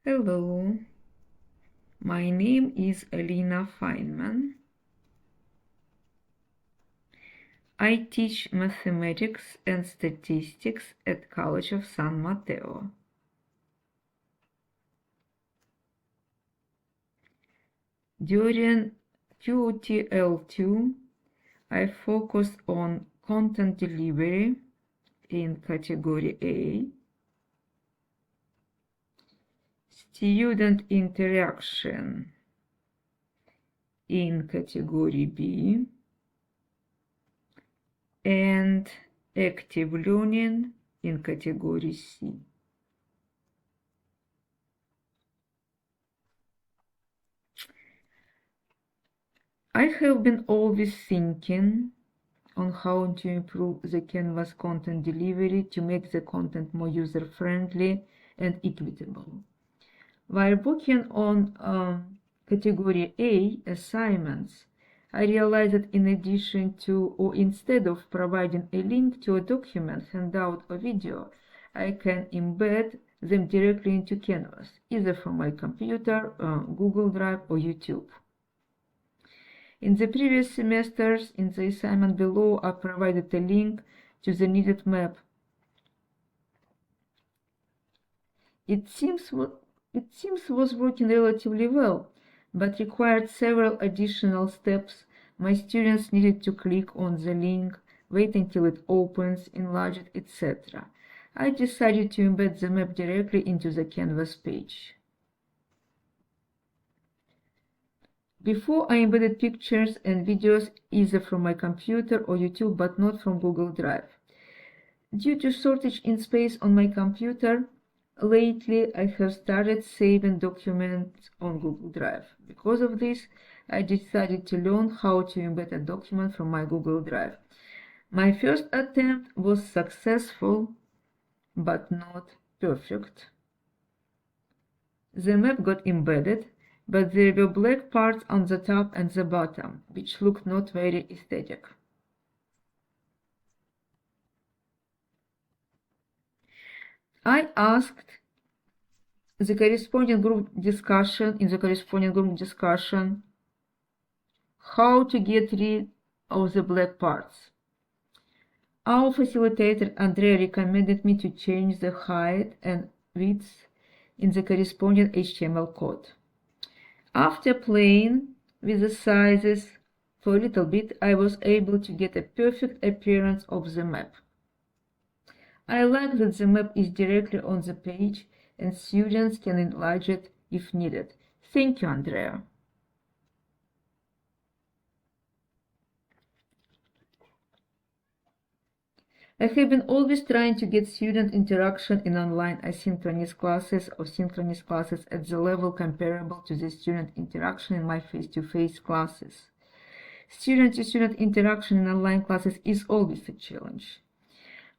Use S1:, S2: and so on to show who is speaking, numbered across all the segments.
S1: Hello, my name is Alina Feynman. I teach mathematics and statistics at College of San Mateo. During QTL2, I focused on content delivery in category A, student interaction in category B, and active learning in category C. I have been always thinking on how to improve the Canvas content delivery to make the content more user-friendly and equitable. While working on category A assignments, I realized that in addition to or instead of providing a link to a document, handout, or video, I can embed them directly into Canvas, either from my computer, Google Drive, or YouTube. In the previous semesters, in the assignment below, I provided a link to the needed map. It seems was working relatively well, but required several additional steps. My students needed to click on the link, wait until it opens, enlarge it, etc. I decided to embed the map directly into the Canvas page. Before, I embedded pictures and videos either from my computer or YouTube, but not from Google Drive. Due to shortage in space on my computer, lately I have started saving documents on Google Drive. Because of this, I decided to learn how to embed a document from my Google Drive. My first attempt was successful, but not perfect. The map got embedded, but there were black parts on the top and the bottom, which looked not very aesthetic. I asked the corresponding group discussion how to get rid of the black parts. Our facilitator Andrea recommended me to change the height and width in the corresponding HTML code. After playing with the sizes for a little bit, I was able to get a perfect appearance of the map. I like that the map is directly on the page and students can enlarge it if needed. Thank you, Andrea. I have been always trying to get student interaction in online asynchronous classes or synchronous classes at the level comparable to the student interaction in my face-to-face classes. Student-to-student interaction in online classes is always a challenge.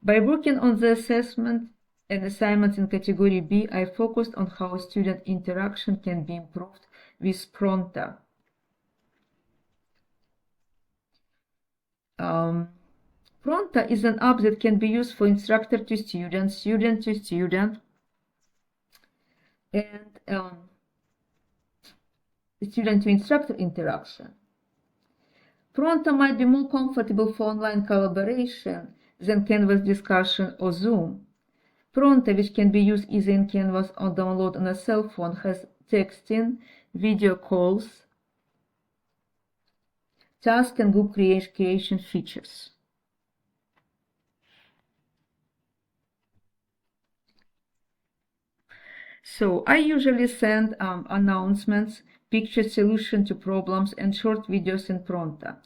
S1: By working on the assessment and assignments in category B, I focused on how student interaction can be improved with Pronta. Pronta is an app that can be used for instructor to student, student to student, and student to instructor interaction. Pronta might be more comfortable for online collaboration than Canvas discussion or Zoom. Pronta, which can be used either in Canvas or download on a cell phone, has texting, video calls, task and group creation features. So I usually send announcements, picture solution to problems, and short videos in Pronta.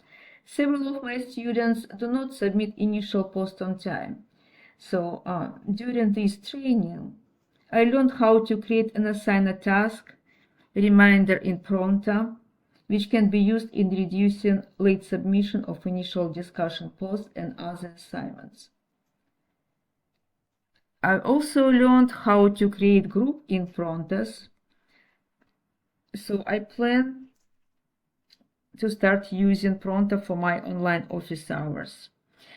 S1: Several of my students do not submit initial post on time. So during this training, I learned how to create and assign a task reminder in Pronta, which can be used in reducing late submission of initial discussion posts and other assignments. I also learned how to create group in Prontas, so I plan to start using Pronta for my online office hours.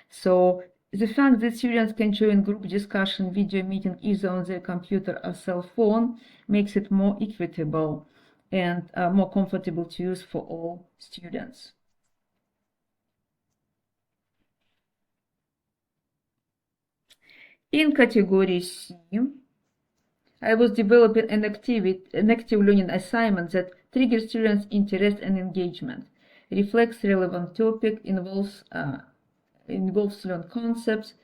S1: So The fact that students can join group discussion video meeting either on their computer or cell phone makes it more equitable and more comfortable to use for all students. In category C, I was developing an active learning assignment that triggers students' interest and engagement, reflects relevant topic, involves learn concepts,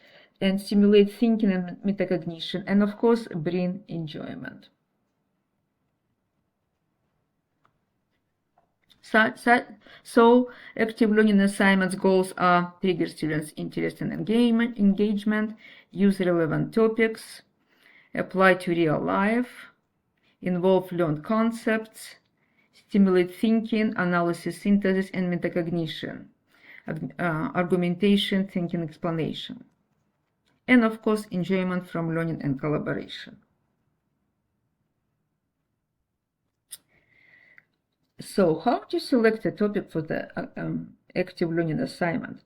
S1: and stimulate thinking and metacognition, and of course bring enjoyment. So active learning assignments goals are trigger students' interest and engagement, use relevant topics, apply to real life, involve learned concepts, stimulate thinking, analysis, synthesis, and metacognition, argumentation, thinking, explanation, and of course enjoyment from learning and collaboration. So how to select a topic for the active learning assignment?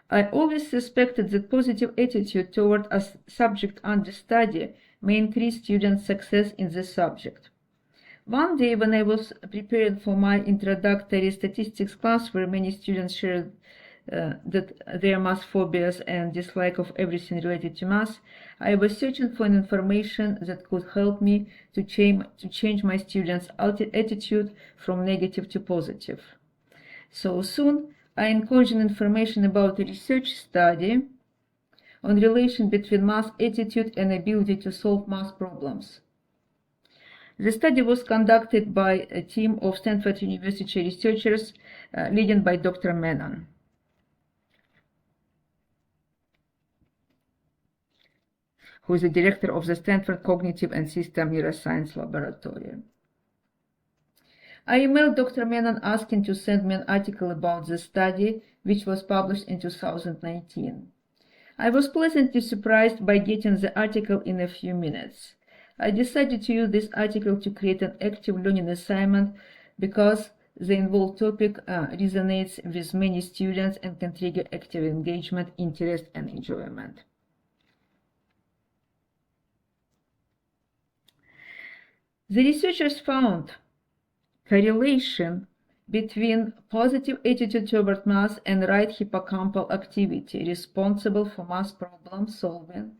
S1: I always suspected that positive attitude toward a subject under study may increase students' success in the subject. One day when I was preparing for my introductory statistics class where many students shared that their math phobias and dislike of everything related to math, I was searching for information that could help me to change my students' attitude from negative to positive. So soon I encouraged information about a research study on relation between math attitude and ability to solve math problems. The study was conducted by a team of Stanford University researchers led by Dr. Menon. Who is the director of the Stanford Cognitive and System Neuroscience Laboratory. I emailed Dr. Menon asking to send me an article about the study, which was published in 2019. I was pleasantly surprised by getting the article in a few minutes. I decided to use this article to create an active learning assignment because the involved topic resonates with many students and can trigger active engagement, interest, and enjoyment. The researchers found correlation between positive attitude toward math and right hippocampal activity responsible for math problem solving,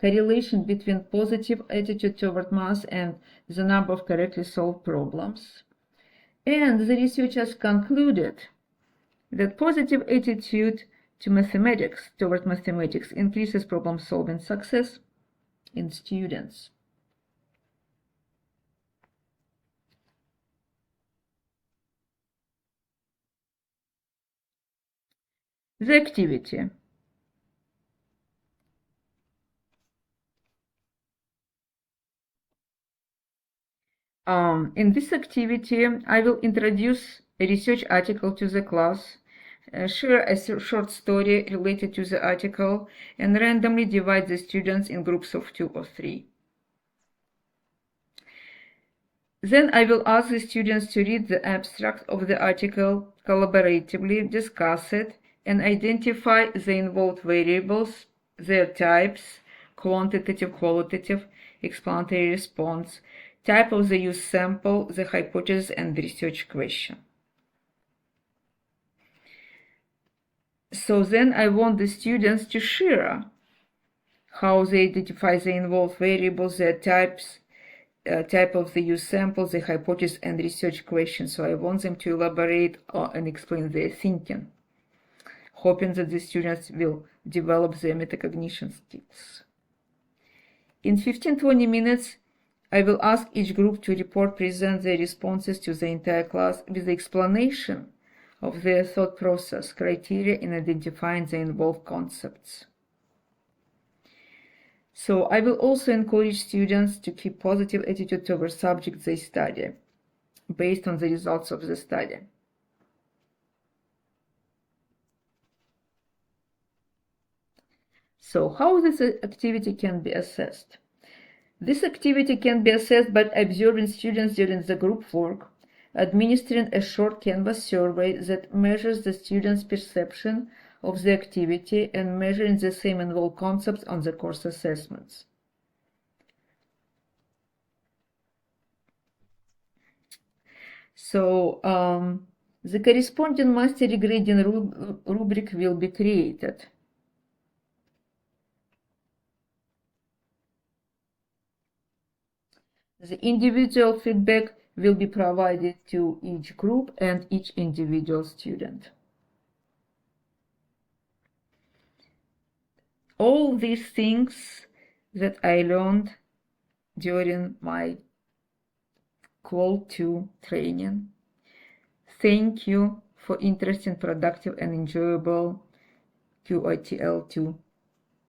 S1: correlation between positive attitude toward math and the number of correctly solved problems. And the researchers concluded that positive attitude toward mathematics increases problem solving success in students. The activity. In this activity, I will introduce a research article to the class, share a short story related to the article, and randomly divide the students in groups of 2 or 3. Then I will ask the students to read the abstract of the article, collaboratively discuss it, and identify the involved variables, their types, quantitative, qualitative, explanatory response, type of the use sample, the hypothesis, and the research question. So then I want the students to share how they identify the involved variables, their types, type of the use sample, the hypothesis, and research question. So I want them to elaborate and explain their thinking, hoping that the students will develop their metacognition skills. In 15-20 minutes, I will ask each group to present their responses to the entire class with the explanation of their thought process, criteria in identifying the involved concepts. So I will also encourage students to keep positive attitude toward subjects they study, based on the results of the study. So how this activity can be assessed? This activity can be assessed by observing students during the group work, administering a short Canvas survey that measures the students' perception of the activity and measuring the same in all concepts on the course assessments. So the corresponding mastery grading rubric will be created. The individual feedback will be provided to each group and each individual student. All these things that I learned during my call to training. Thank you for interesting, productive, and enjoyable QITL2